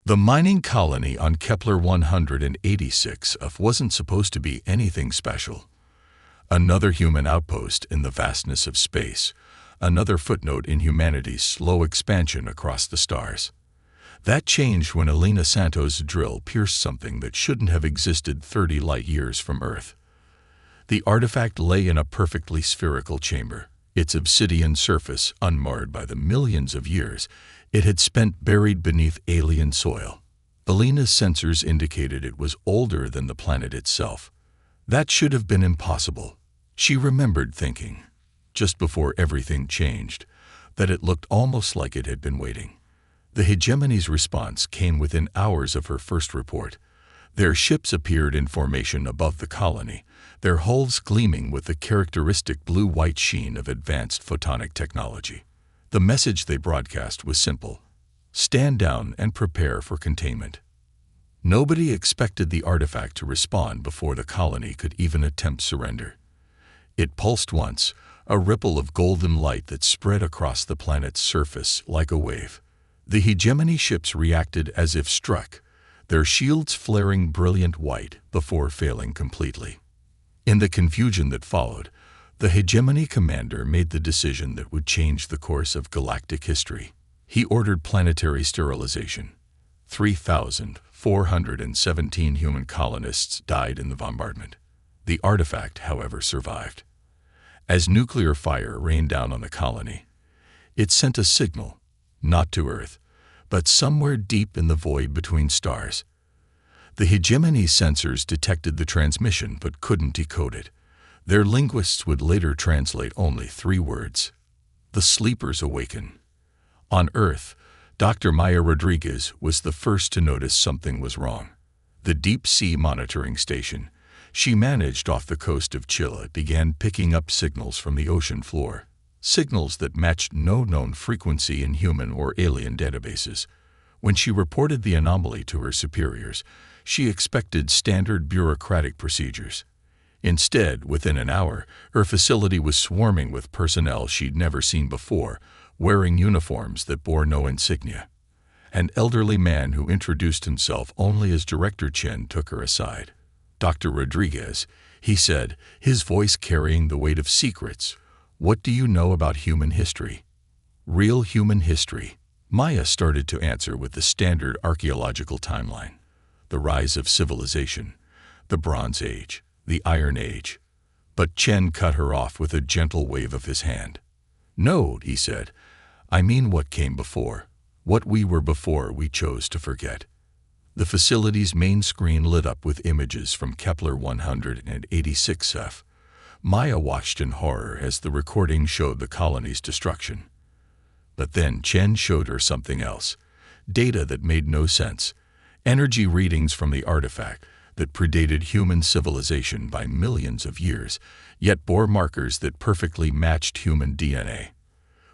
The mining colony on Kepler 186 f wasn't supposed to be anything special. Another human outpost in the vastness of space, another footnote in humanity's slow expansion across the stars. That changed when Elena Santos' drill pierced something that shouldn't have existed 30 light-years from Earth. The artifact lay in a perfectly spherical chamber, its obsidian surface unmarred by the millions of years it had spent buried beneath alien soil. Elena's sensors indicated it was older than the planet itself. That should have been impossible. She remembered thinking, just before everything changed, that it looked almost like it had been waiting. The hegemony's response came within hours of her first report. Their ships appeared in formation above the colony, their hulls gleaming with the characteristic blue-white sheen of advanced photonic technology. The message they broadcast was simple: stand down and prepare for containment. Nobody expected the artifact to respond before the colony could even attempt surrender. It pulsed once, a ripple of golden light that spread across the planet's surface like a wave. The hegemony ships reacted as if struck, their shields flaring brilliant white before failing completely. In the confusion that followed, the hegemony commander made the decision that would change the course of galactic history. He ordered planetary sterilization. 3,417 human colonists died in the bombardment. The artifact, however, survived. As nuclear fire rained down on the colony, it sent a signal, not to Earth, but somewhere deep in the void between stars. The hegemony sensors detected the transmission but couldn't decode it. Their linguists would later translate only 3 words: the sleepers awaken. On Earth, Dr. Maya Rodriguez was the first to notice something was wrong. The deep-sea monitoring station she managed off the coast of Chile began picking up signals from the ocean floor, signals that matched no known frequency in human or alien databases. When she reported the anomaly to her superiors, she expected standard bureaucratic procedures. Instead, within an hour, her facility was swarming with personnel she'd never seen before, wearing uniforms that bore no insignia. An elderly man who introduced himself only as Director Chen took her aside. "Dr. Rodriguez," he said, his voice carrying the weight of secrets, "what do you know about human history?" "Real human history." Maya started to answer with the standard archaeological timeline. The rise of civilization, the Bronze Age, the Iron Age. But Chen cut her off with a gentle wave of his hand. "No," he said, "I mean what came before, what we were before we chose to forget." The facility's main screen lit up with images from Kepler 186 f. Maya watched in horror as the recording showed the colony's destruction. But then Chen showed her something else, data that made no sense, energy readings from the artifact that predated human civilization by millions of years, yet bore markers that perfectly matched human DNA.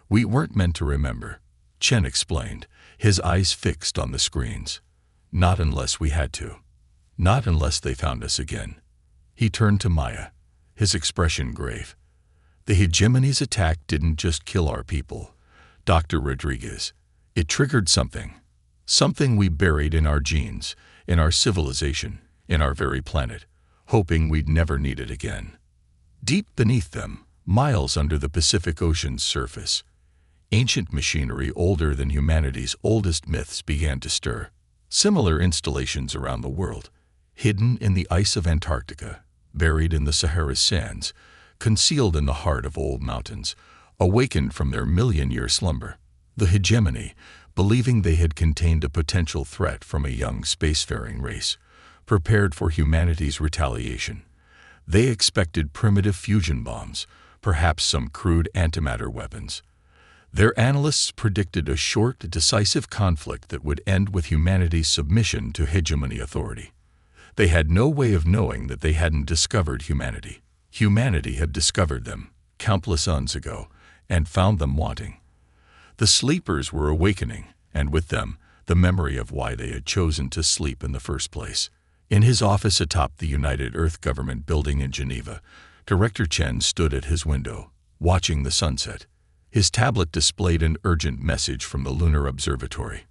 "We weren't meant to remember," Chen explained, his eyes fixed on the screens. "Not unless we had to. Not unless they found us again." He turned to Maya, his expression grave. "The hegemony's attack didn't just kill our people, Dr. Rodriguez. It triggered something. Something we buried in our genes, in our civilization, in our very planet, hoping we'd never need it again." Deep beneath them, miles under the Pacific Ocean's surface, ancient machinery older than humanity's oldest myths began to stir. Similar installations around the world, hidden in the ice of Antarctica, buried in the Sahara's sands, concealed in the heart of old mountains, awakened from their million-year slumber. The hegemony, believing they had contained a potential threat from a young spacefaring race, prepared for humanity's retaliation. They expected primitive fusion bombs, perhaps some crude antimatter weapons. Their analysts predicted a short, decisive conflict that would end with humanity's submission to hegemony authority. They had no way of knowing that they hadn't discovered humanity. Humanity had discovered them, countless eons ago, and found them wanting. The sleepers were awakening, and with them, the memory of why they had chosen to sleep in the first place. In his office atop the United Earth Government building in Geneva, Director Chen stood at his window, watching the sunset. His tablet displayed an urgent message from the Lunar Observatory.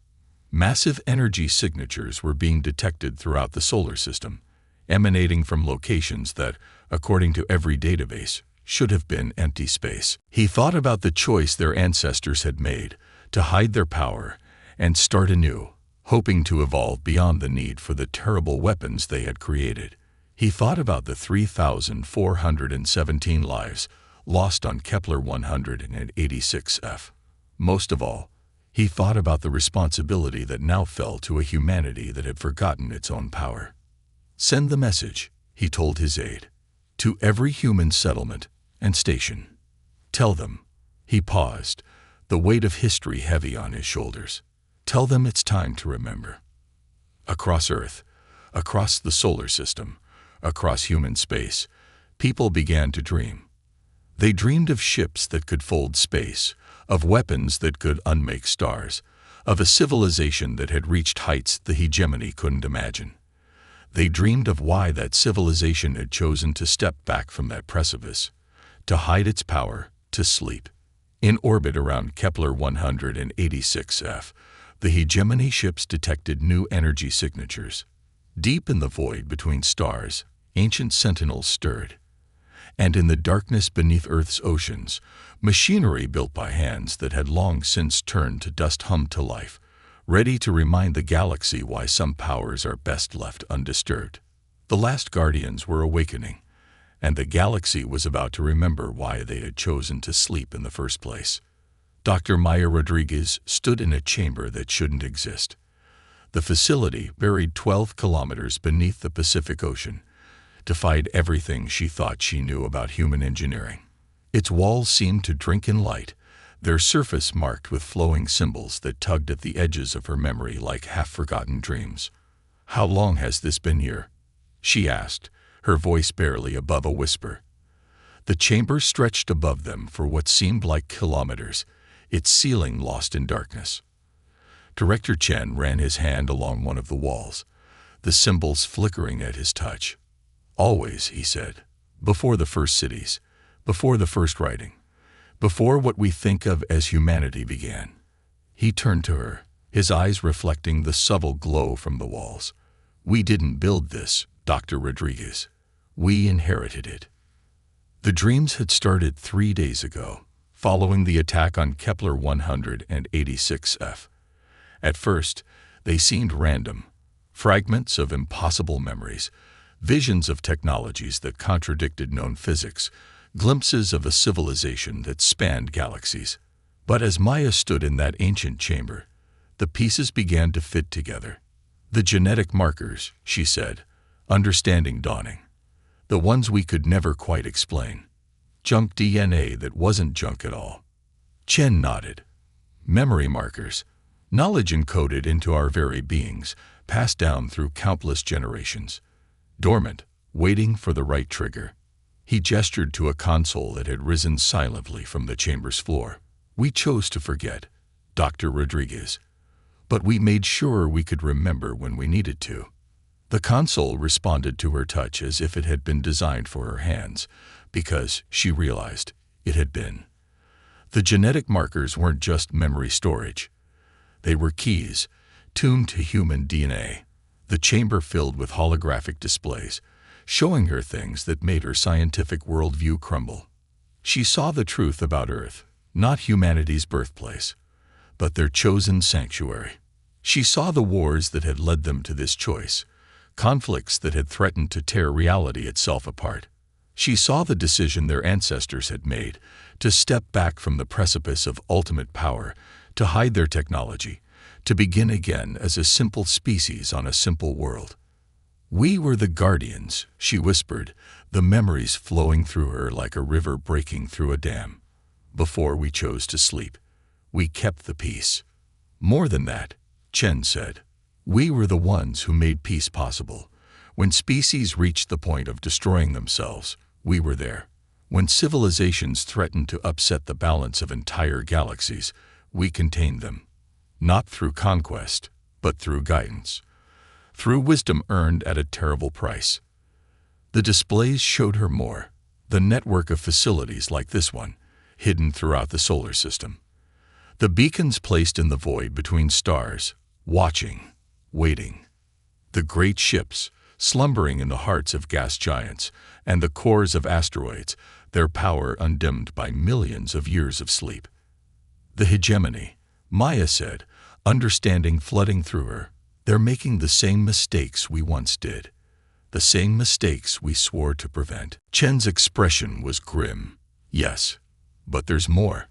Massive energy signatures were being detected throughout the solar system, emanating from locations that, according to every database, should have been empty space. He thought about the choice their ancestors had made to hide their power and start anew, hoping to evolve beyond the need for the terrible weapons they had created. He thought about the 3,417 lives lost on Kepler 186f. Most of all, he thought about the responsibility that now fell to a humanity that had forgotten its own power. Send the message, he told his aide, to every human settlement and station. Tell them, he paused, the weight of history heavy on his shoulders. Tell them it's time to remember. Across Earth, across the solar system, across human space, people began to dream. They dreamed of ships that could fold space, of weapons that could unmake stars, of a civilization that had reached heights the hegemony couldn't imagine. They dreamed of why that civilization had chosen to step back from that precipice, to hide its power, to sleep. In orbit around Kepler 186f, the hegemony ships detected new energy signatures. Deep in the void between stars, ancient sentinels stirred. And in the darkness beneath Earth's oceans, machinery built by hands that had long since turned to dust hummed to life, ready to remind the galaxy why some powers are best left undisturbed. The last guardians were awakening, and the galaxy was about to remember why they had chosen to sleep in the first place. Dr. Maya Rodriguez stood in a chamber that shouldn't exist. The facility, buried 12 kilometers beneath the Pacific Ocean, defied everything she thought she knew about human engineering. Its walls seemed to drink in light, their surface marked with flowing symbols that tugged at the edges of her memory like half-forgotten dreams. "How long has this been here?" she asked, her voice barely above a whisper. The chamber stretched above them for what seemed like kilometers, its ceiling lost in darkness. Director Chen ran his hand along one of the walls, the symbols flickering at his touch. "Always," he said, "before the first cities, before the first writing, before what we think of as humanity began." He turned to her, his eyes reflecting the subtle glow from the walls. "We didn't build this, Dr. Rodriguez. We inherited it." The dreams had started 3 days ago, following the attack on Kepler 186f. At first, they seemed random, fragments of impossible memories, visions of technologies that contradicted known physics, glimpses of a civilization that spanned galaxies. But as Maya stood in that ancient chamber, the pieces began to fit together. "The genetic markers," she said, understanding dawning. "The ones we could never quite explain. Junk DNA that wasn't junk at all." Chen nodded. "Memory markers. Knowledge encoded into our very beings, passed down through countless generations. Dormant, waiting for the right trigger." He gestured to a console that had risen silently from the chamber's floor. "We chose to forget, Dr. Rodriguez, but we made sure we could remember when we needed to." The console responded to her touch as if it had been designed for her hands, because, she realized, it had been. The genetic markers weren't just memory storage. They were keys, tuned to human DNA. The chamber filled with holographic displays, showing her things that made her scientific worldview crumble. She saw the truth about Earth, not humanity's birthplace, but their chosen sanctuary. She saw the wars that had led them to this choice, conflicts that had threatened to tear reality itself apart. She saw the decision their ancestors had made to step back from the precipice of ultimate power, to hide their technology, to begin again as a simple species on a simple world. "We were the guardians," she whispered, the memories flowing through her like a river breaking through a dam. "Before we chose to sleep, we kept the peace." "More than that," Chen said. "We were the ones who made peace possible. When species reached the point of destroying themselves, we were there. When civilizations threatened to upset the balance of entire galaxies, we contained them. Not through conquest, but through guidance. Through wisdom earned at a terrible price." The displays showed her more, the network of facilities like this one, hidden throughout the solar system. The beacons placed in the void between stars, watching, waiting. The great ships, slumbering in the hearts of gas giants and the cores of asteroids, their power undimmed by millions of years of sleep. The hegemony, Maya said, understanding flooding through her. They're making the same mistakes we once did. The same mistakes we swore to prevent. Chen's expression was grim. Yes, but there's more.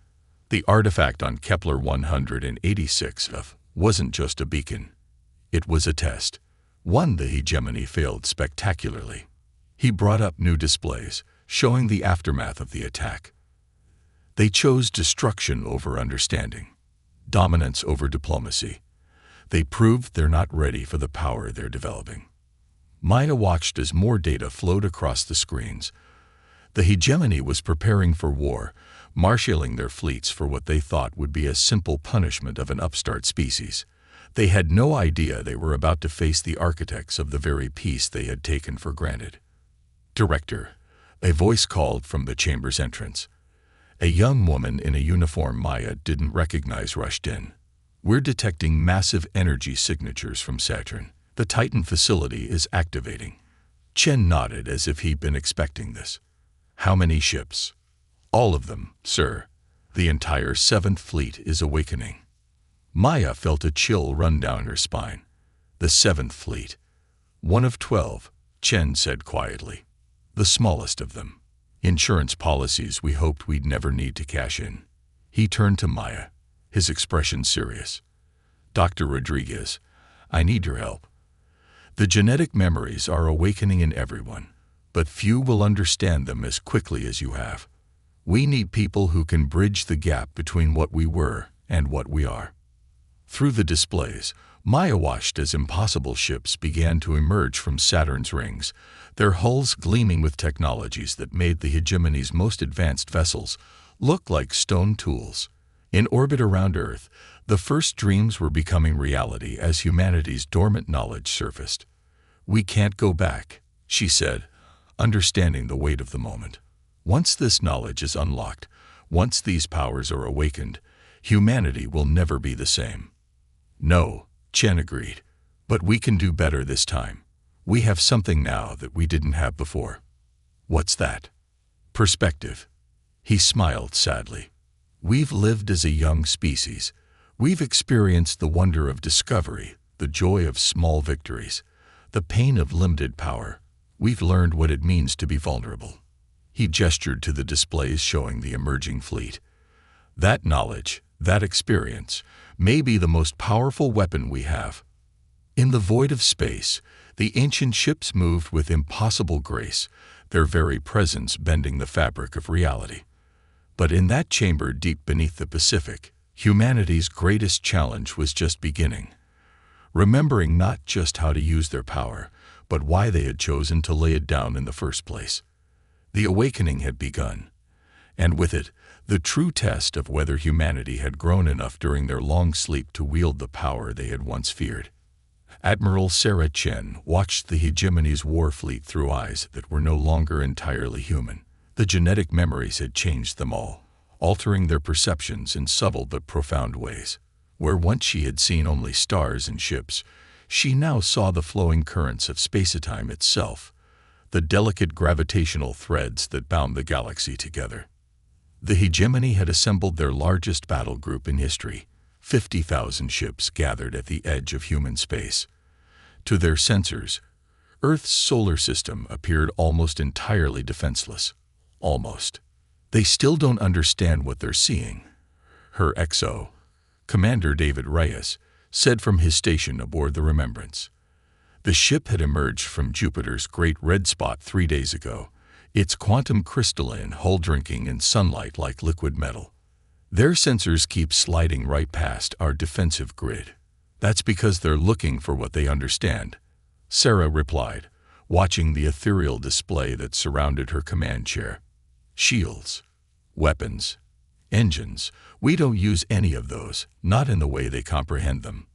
The artifact on Kepler 186 wasn't just a beacon. It was a test. One the hegemony failed spectacularly. He brought up new displays, showing the aftermath of the attack. They chose destruction over understanding, dominance over diplomacy. They proved they're not ready for the power they're developing. Maya watched as more data flowed across the screens. The hegemony was preparing for war, marshalling their fleets for what they thought would be a simple punishment of an upstart species. They had no idea they were about to face the architects of the very peace they had taken for granted. "Director," a voice called from the chamber's entrance. A young woman in a uniform Maya didn't recognize rushed in. "We're detecting massive energy signatures from Saturn. The Titan facility is activating." Chen nodded as if he'd been expecting this. "How many ships?" "All of them, sir. The entire 7th Fleet is awakening." Maya felt a chill run down her spine. "The 7th Fleet. One of 12, Chen said quietly. "The smallest of them. Insurance policies we hoped we'd never need to cash in." He turned to Maya, his expression serious. "Dr. Rodriguez, I need your help. The genetic memories are awakening in everyone, but few will understand them as quickly as you have. We need people who can bridge the gap between what we were and what we are." Through the displays, Maya watched as impossible ships began to emerge from Saturn's rings, their hulls gleaming with technologies that made the hegemony's most advanced vessels look like stone tools. In orbit around Earth, the first dreams were becoming reality as humanity's dormant knowledge surfaced. "We can't go back," she said, understanding the weight of the moment. "Once this knowledge is unlocked, once these powers are awakened, humanity will never be the same." "No," Chen agreed, "but we can do better this time. We have something now that we didn't have before." "What's that?" "Perspective." He smiled sadly. "We've lived as a young species. We've experienced the wonder of discovery, the joy of small victories, the pain of limited power. We've learned what it means to be vulnerable." He gestured to the displays showing the emerging fleet. "That knowledge, that experience, may be the most powerful weapon we have." In the void of space, the ancient ships moved with impossible grace, their very presence bending the fabric of reality. But in that chamber deep beneath the Pacific, humanity's greatest challenge was just beginning. Remembering not just how to use their power, but why they had chosen to lay it down in the first place. The awakening had begun, and with it, the true test of whether humanity had grown enough during their long sleep to wield the power they had once feared. Admiral Sarah Chen watched the hegemony's war fleet through eyes that were no longer entirely human. The genetic memories had changed them all, altering their perceptions in subtle but profound ways. Where once she had seen only stars and ships, she now saw the flowing currents of space-time itself, the delicate gravitational threads that bound the galaxy together. The hegemony had assembled their largest battle group in history, 50,000 ships gathered at the edge of human space. To their sensors, Earth's solar system appeared almost entirely defenseless. Almost. "They still don't understand what they're seeing," her XO, Commander David Reyes, said from his station aboard the Remembrance. The ship had emerged from Jupiter's Great Red Spot 3 days ago, its quantum crystalline hull drinking in sunlight like liquid metal. "Their sensors keep sliding right past our defensive grid. That's because they're looking for what they understand," Sarah replied, watching the ethereal display that surrounded her command chair. "Shields, weapons, engines, we don't use any of those, not in the way they comprehend them."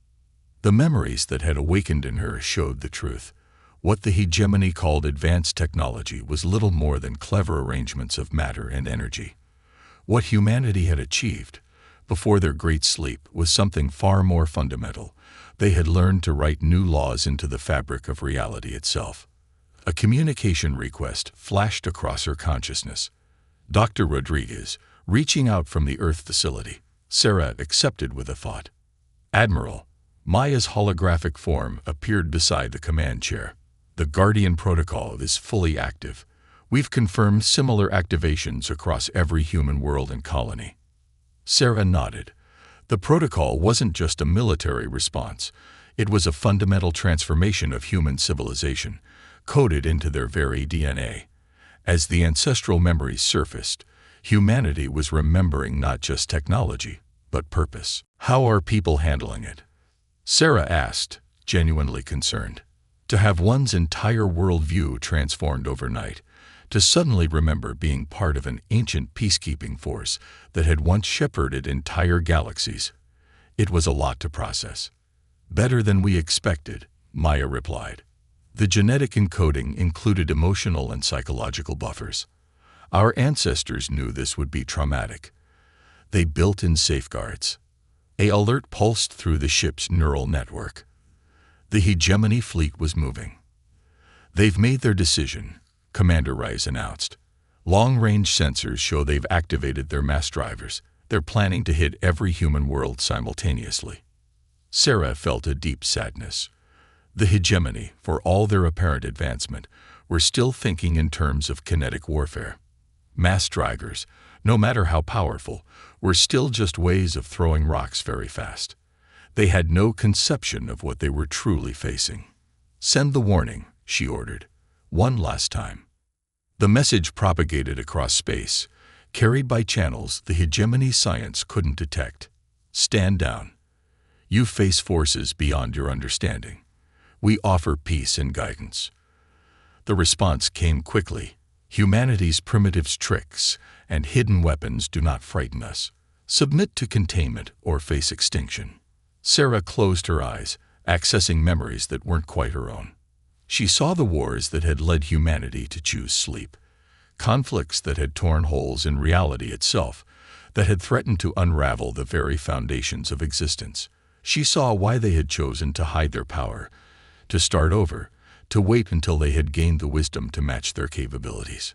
The memories that had awakened in her showed the truth. What the hegemony called advanced technology was little more than clever arrangements of matter and energy. What humanity had achieved, before their great sleep, was something far more fundamental. They had learned to write new laws into the fabric of reality itself. A communication request flashed across her consciousness. Dr. Rodriguez, reaching out from the Earth facility. Sarah accepted with a thought. Admiral, Maya's holographic form appeared beside the command chair. The Guardian protocol is fully active. We've confirmed similar activations across every human world and colony. Sarah nodded. The protocol wasn't just a military response. It was a fundamental transformation of human civilization, coded into their very DNA. As the ancestral memories surfaced, humanity was remembering not just technology, but purpose. How are people handling it? Sarah asked, genuinely concerned. To have one's entire worldview transformed overnight, to suddenly remember being part of an ancient peacekeeping force that had once shepherded entire galaxies. It was a lot to process. Better than we expected, Maya replied. The genetic encoding included emotional and psychological buffers. Our ancestors knew this would be traumatic. They built in safeguards. An alert pulsed through the ship's neural network. The hegemony fleet was moving. They've made their decision, Commander Rice announced. Long-range sensors show they've activated their mass drivers. They're planning to hit every human world simultaneously. Sarah felt a deep sadness. The hegemony, for all their apparent advancement, were still thinking in terms of kinetic warfare. Mass drivers, no matter how powerful, were still just ways of throwing rocks very fast. They had no conception of what they were truly facing. Send the warning, she ordered. One last time. The message propagated across space, carried by channels the hegemony science couldn't detect. Stand down. You face forces beyond your understanding. We offer peace and guidance. The response came quickly. Humanity's primitives, tricks, and hidden weapons do not frighten us. Submit to containment or face extinction. Sarah closed her eyes, accessing memories that weren't quite her own. She saw the wars that had led humanity to choose sleep, conflicts that had torn holes in reality itself, that had threatened to unravel the very foundations of existence. She saw why they had chosen to hide their power, to start over, to wait until they had gained the wisdom to match their capabilities.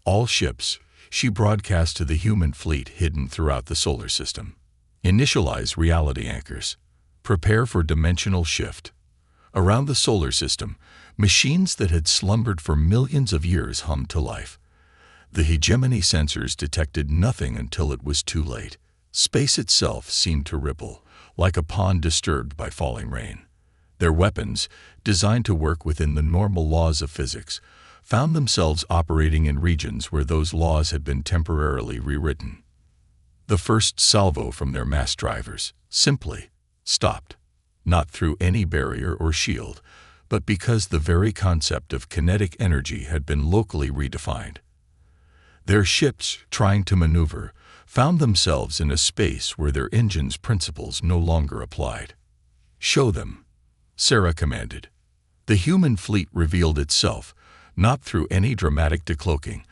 All ships, she broadcast to the human fleet hidden throughout the solar system. Initialize reality anchors. Prepare for dimensional shift. Around the solar system, machines that had slumbered for millions of years hummed to life. The hegemony sensors detected nothing until it was too late. Space itself seemed to ripple, like a pond disturbed by falling rain. Their weapons, designed to work within the normal laws of physics, found themselves operating in regions where those laws had been temporarily rewritten. The first salvo from their mass drivers simply stopped, not through any barrier or shield, but because the very concept of kinetic energy had been locally redefined. Their ships, trying to maneuver, found themselves in a space where their engine's principles no longer applied. Show them, Sarah commanded. The human fleet revealed itself, not through any dramatic decloaking,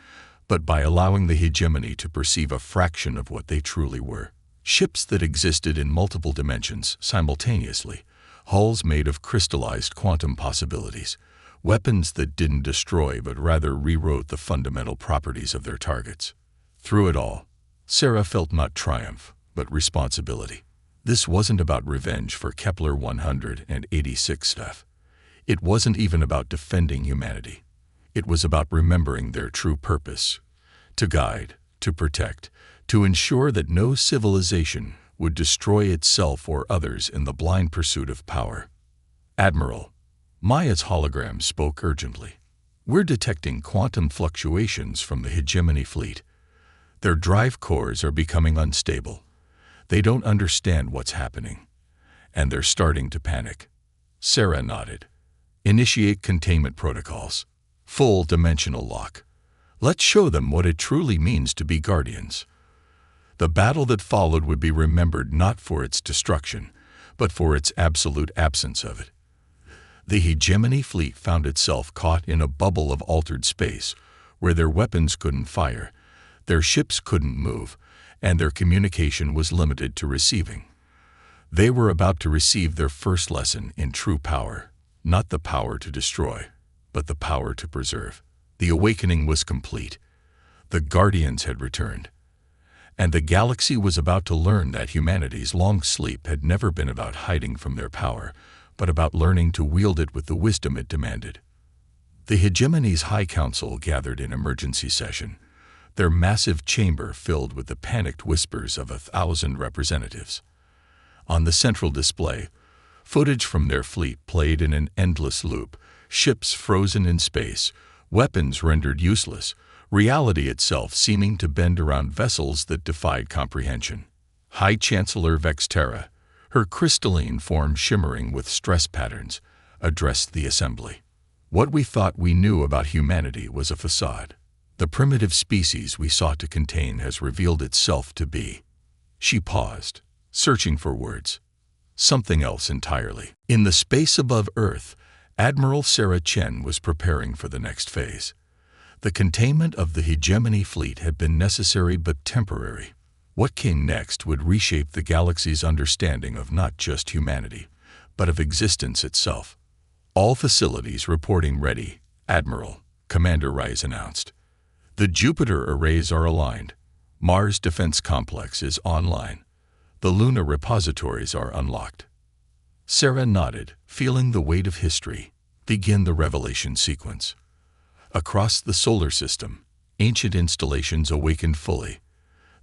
but by allowing the hegemony to perceive a fraction of what they truly were. Ships that existed in multiple dimensions simultaneously, hulls made of crystallized quantum possibilities, weapons that didn't destroy but rather rewrote the fundamental properties of their targets. Through it all, Sarah felt not triumph, but responsibility. This wasn't about revenge for Kepler 186 stuff. It wasn't even about defending humanity. It was about remembering their true purpose: to guide, to protect, to ensure that no civilization would destroy itself or others in the blind pursuit of power. Admiral, Maya's hologram spoke urgently. We're detecting quantum fluctuations from the hegemony fleet. Their drive cores are becoming unstable. They don't understand what's happening, and they're starting to panic. Sarah nodded. Initiate containment protocols. Full dimensional lock. Let's show them what it truly means to be guardians. The battle that followed would be remembered not for its destruction, but for its absolute absence of it. The hegemony fleet found itself caught in a bubble of altered space, where their weapons couldn't fire, their ships couldn't move, and their communication was limited to receiving. They were about to receive their first lesson in true power, not the power to destroy, but the power to preserve. The awakening was complete. The Guardians had returned, and the galaxy was about to learn that humanity's long sleep had never been about hiding from their power, but about learning to wield it with the wisdom it demanded. The Hegemony's High Council gathered in emergency session, their massive chamber filled with the panicked whispers of 1,000 representatives. On the central display, footage from their fleet played in an endless loop, ships frozen in space, weapons rendered useless, reality itself seeming to bend around vessels that defied comprehension. High Chancellor Vexterra, her crystalline form shimmering with stress patterns, addressed the assembly. What we thought we knew about humanity was a facade. The primitive species we sought to contain has revealed itself to be. She paused, searching for words. Something else entirely. In the space above Earth, Admiral Sarah Chen was preparing for the next phase. The containment of the Hegemony fleet had been necessary but temporary. What came next would reshape the galaxy's understanding of not just humanity, but of existence itself. All facilities reporting ready, Admiral, Commander Rice announced. The Jupiter arrays are aligned. Mars Defense Complex is online. The Luna repositories are unlocked. Sarah nodded, feeling the weight of history. Begin the revelation sequence. Across the solar system, ancient installations awakened fully.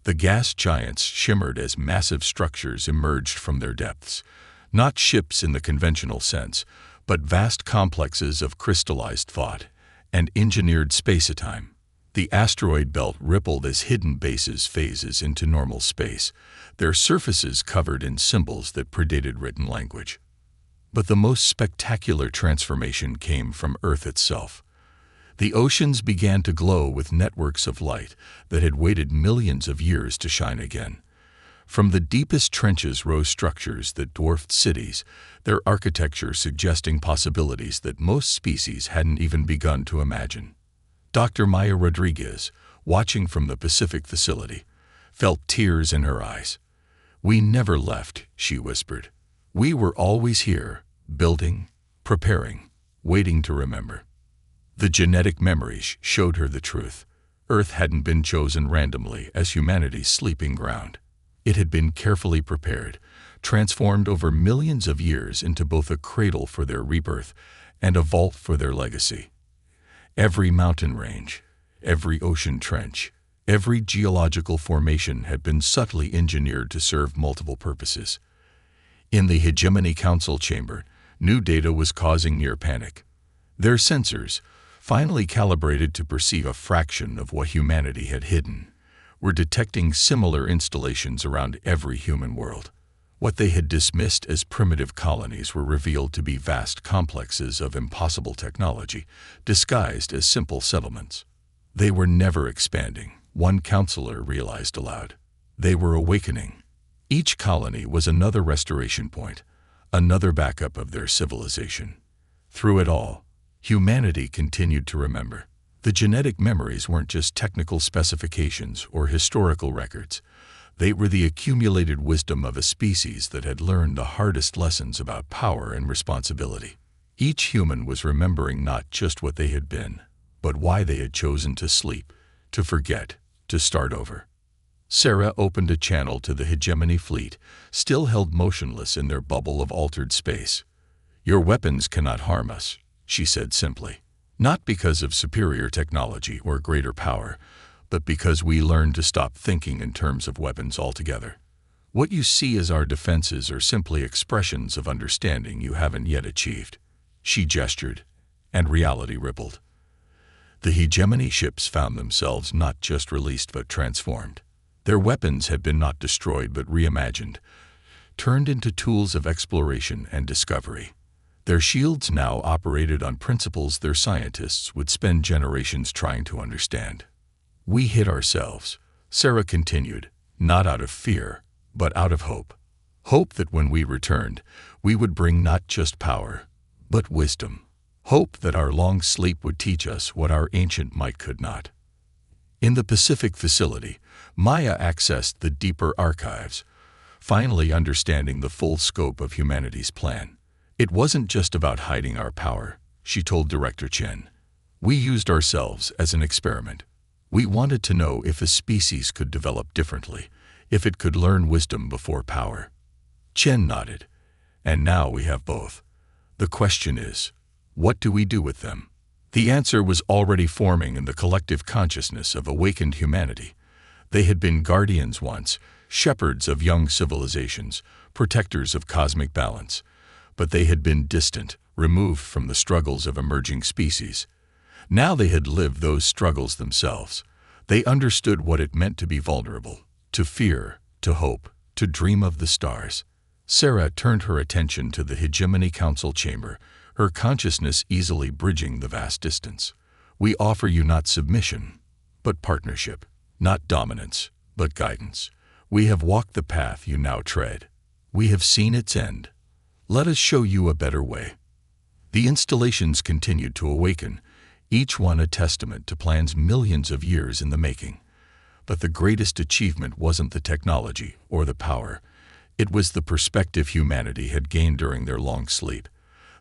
The gas giants shimmered as massive structures emerged from their depths. Not ships in the conventional sense, but vast complexes of crystallized thought and engineered space-time. The asteroid belt rippled as hidden bases phases into normal space, their surfaces covered in symbols that predated written language. But the most spectacular transformation came from Earth itself. The oceans began to glow with networks of light that had waited millions of years to shine again. From the deepest trenches rose structures that dwarfed cities, their architecture suggesting possibilities that most species hadn't even begun to imagine. Dr. Maya Rodriguez, watching from the Pacific facility, felt tears in her eyes. "We never left," she whispered. "We were always here, building, preparing, waiting to remember." The genetic memories showed her the truth. Earth hadn't been chosen randomly as humanity's sleeping ground. It had been carefully prepared, transformed over millions of years into both a cradle for their rebirth and a vault for their legacy. Every mountain range, every ocean trench, every geological formation had been subtly engineered to serve multiple purposes. In the Hegemony Council chamber, new data was causing near panic. Their sensors, finally calibrated to perceive a fraction of what humanity had hidden, were detecting similar installations around every human world. What they had dismissed as primitive colonies were revealed to be vast complexes of impossible technology, disguised as simple settlements. They were never expanding, one counselor realized aloud. They were awakening. Each colony was another restoration point, another backup of their civilization. Through it all, humanity continued to remember. The genetic memories weren't just technical specifications or historical records. They were the accumulated wisdom of a species that had learned the hardest lessons about power and responsibility. Each human was remembering not just what they had been, but why they had chosen to sleep, to forget, to start over. Sarah opened a channel to the Hegemony fleet, still held motionless in their bubble of altered space. "Your weapons cannot harm us," she said simply. "Not because of superior technology or greater power, but because we learned to stop thinking in terms of weapons altogether. What you see as our defenses are simply expressions of understanding you haven't yet achieved." She gestured, and reality rippled. The Hegemony ships found themselves not just released but transformed. Their weapons had been not destroyed but reimagined, turned into tools of exploration and discovery. Their shields now operated on principles their scientists would spend generations trying to understand. "We hid ourselves," Sarah continued, "not out of fear, but out of hope. Hope that when we returned, we would bring not just power, but wisdom. Hope that our long sleep would teach us what our ancient might could not." In the Pacific facility, Maya accessed the deeper archives, finally understanding the full scope of humanity's plan. It wasn't just about hiding our power, she told Director Chen. We used ourselves as an experiment. We wanted to know if a species could develop differently, if it could learn wisdom before power. Chen nodded. And now we have both. The question is, what do we do with them? The answer was already forming in the collective consciousness of awakened humanity. They had been guardians once, shepherds of young civilizations, protectors of cosmic balance. But they had been distant, removed from the struggles of emerging species. Now they had lived those struggles themselves. They understood what it meant to be vulnerable, to fear, to hope, to dream of the stars. Sarah turned her attention to the Hegemony Council chamber, her consciousness easily bridging the vast distance. We offer you not submission, but partnership, not dominance, but guidance. We have walked the path you now tread. We have seen its end. Let us show you a better way. The installations continued to awaken, each one a testament to plans millions of years in the making. But the greatest achievement wasn't the technology or the power. It was the perspective humanity had gained during their long sleep.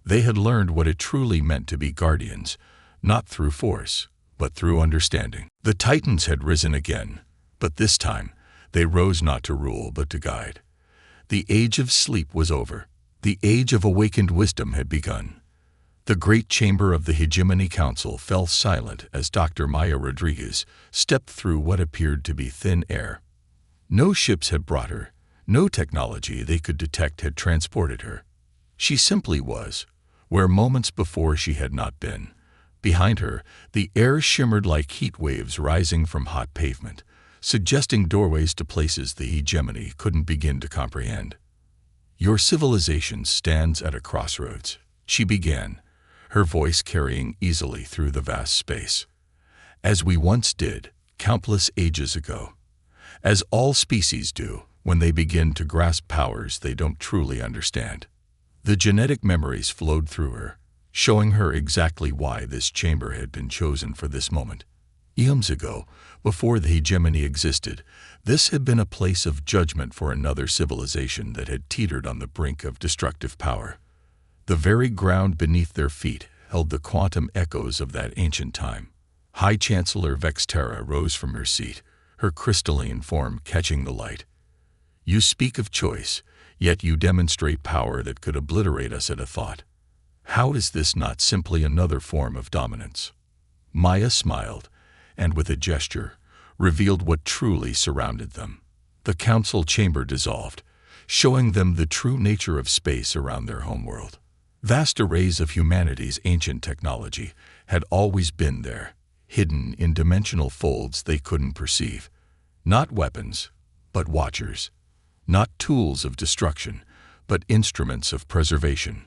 They had learned what it truly meant to be guardians, not through force, but through understanding. The Titans had risen again, but this time they rose not to rule but to guide. The age of sleep was over. The age of awakened wisdom had begun. The great chamber of the Hegemony Council fell silent as Dr. Maya Rodriguez stepped through what appeared to be thin air. No ships had brought her. No technology they could detect had transported her. She simply was, where moments before she had not been. Behind her, the air shimmered like heat waves rising from hot pavement, suggesting doorways to places the hegemony couldn't begin to comprehend. Your civilization stands at a crossroads, she began, her voice carrying easily through the vast space. As we once did, countless ages ago. As all species do when they begin to grasp powers they don't truly understand. The genetic memories flowed through her, showing her exactly why this chamber had been chosen for this moment. Eons ago, before the hegemony existed, this had been a place of judgment for another civilization that had teetered on the brink of destructive power. The very ground beneath their feet held the quantum echoes of that ancient time. High Chancellor Vexterra rose from her seat, her crystalline form catching the light. You speak of choice, yet you demonstrate power that could obliterate us at a thought. How is this not simply another form of dominance? Maya smiled, and with a gesture, revealed what truly surrounded them. The council chamber dissolved, showing them the true nature of space around their homeworld. Vast arrays of humanity's ancient technology had always been there, hidden in dimensional folds they couldn't perceive. Not weapons, but watchers. Not tools of destruction, but instruments of preservation.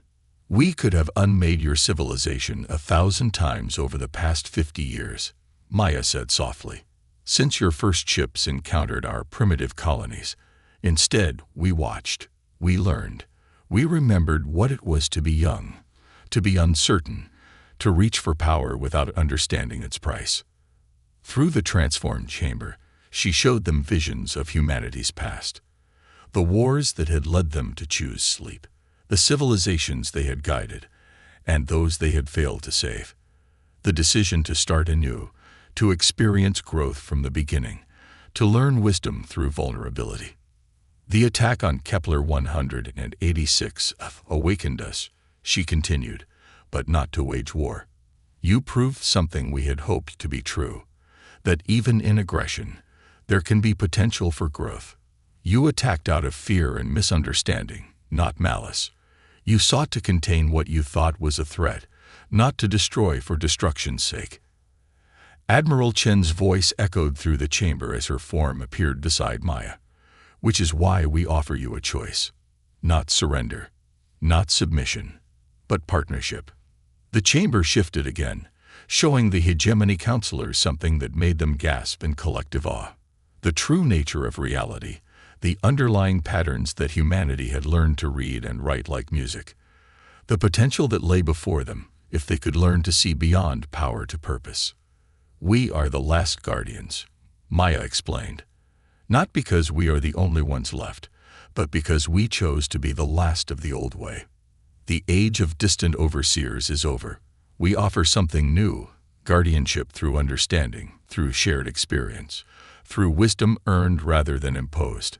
We could have unmade your civilization 1,000 times over the past 50 years, Maya said softly, since your first ships encountered our primitive colonies. Instead, we watched, we learned, we remembered what it was to be young, to be uncertain, to reach for power without understanding its price. Through the transformed chamber, she showed them visions of humanity's past. The wars that had led them to choose sleep, the civilizations they had guided, and those they had failed to save. The decision to start anew, to experience growth from the beginning, to learn wisdom through vulnerability. The attack on Kepler 186 awakened us, she continued, but not to wage war. You proved something we had hoped to be true, that even in aggression, there can be potential for growth. You attacked out of fear and misunderstanding, not malice. You sought to contain what you thought was a threat, not to destroy for destruction's sake. Admiral Chen's voice echoed through the chamber as her form appeared beside Maya. Which is why we offer you a choice. Not surrender, not submission, but partnership. The chamber shifted again, showing the hegemony counselors something that made them gasp in collective awe. The true nature of reality, the underlying patterns that humanity had learned to read and write like music. The potential that lay before them, if they could learn to see beyond power to purpose. We are the last guardians, Maya explained. Not because we are the only ones left, but because we chose to be the last of the old way. The age of distant overseers is over. We offer something new, guardianship through understanding, through shared experience, through wisdom earned rather than imposed.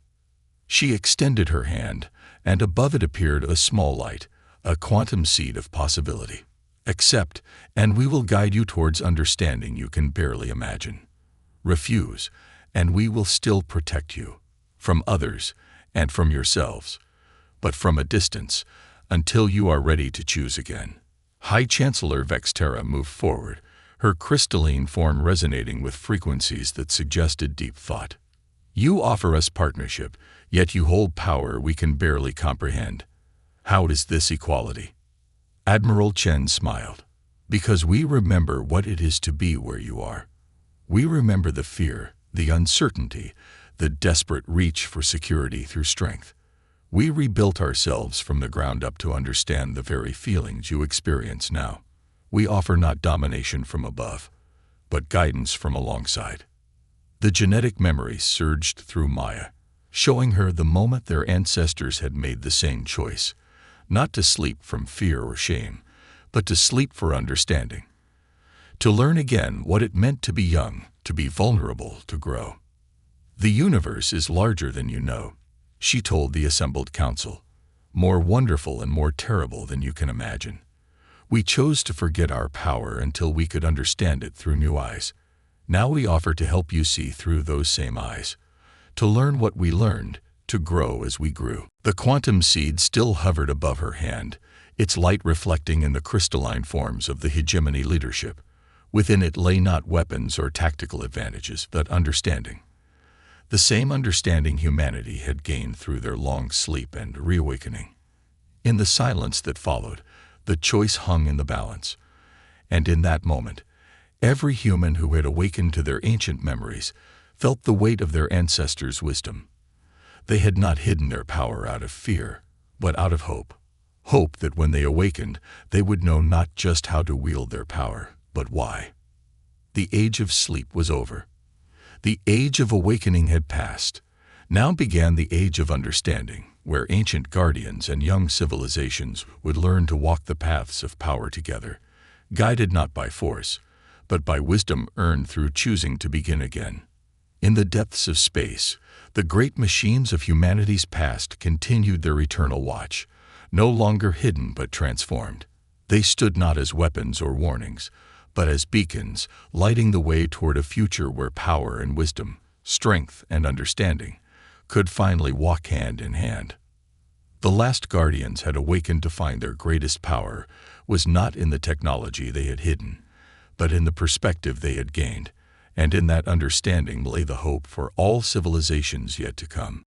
She extended her hand, and above it appeared a small light, a quantum seed of possibility. Accept, and we will guide you towards understanding you can barely imagine. Refuse, and we will still protect you, from others and from yourselves, but from a distance, until you are ready to choose again. High Chancellor Vextera moved forward, her crystalline form resonating with frequencies that suggested deep thought. You offer us partnership, yet you hold power we can barely comprehend. How is this equality? Admiral Chen smiled. Because we remember what it is to be where you are. We remember the fear, the uncertainty, the desperate reach for security through strength. We rebuilt ourselves from the ground up to understand the very feelings you experience now. We offer not domination from above, but guidance from alongside. The genetic memory surged through Maya, showing her the moment their ancestors had made the same choice, not to sleep from fear or shame, but to sleep for understanding. To learn again what it meant to be young, to be vulnerable, to grow. The universe is larger than you know, she told the assembled council, more wonderful and more terrible than you can imagine. We chose to forget our power until we could understand it through new eyes. Now we offer to help you see through those same eyes, to learn what we learned, to grow as we grew. The quantum seed still hovered above her hand, its light reflecting in the crystalline forms of the hegemony leadership. Within it lay not weapons or tactical advantages, but understanding. The same understanding humanity had gained through their long sleep and reawakening. In the silence that followed, the choice hung in the balance. And in that moment, every human who had awakened to their ancient memories felt the weight of their ancestors' wisdom. They had not hidden their power out of fear, but out of hope. Hope that when they awakened, they would know not just how to wield their power, but why. The age of sleep was over. The age of awakening had passed. Now began the age of understanding, where ancient guardians and young civilizations would learn to walk the paths of power together, guided not by force, but by wisdom earned through choosing to begin again. In the depths of space, the great machines of humanity's past continued their eternal watch, no longer hidden but transformed. They stood not as weapons or warnings, but as beacons, lighting the way toward a future where power and wisdom, strength and understanding, could finally walk hand in hand. The last guardians had awakened to find their greatest power was not in the technology they had hidden, but in the perspective they had gained, and in that understanding lay the hope for all civilizations yet to come.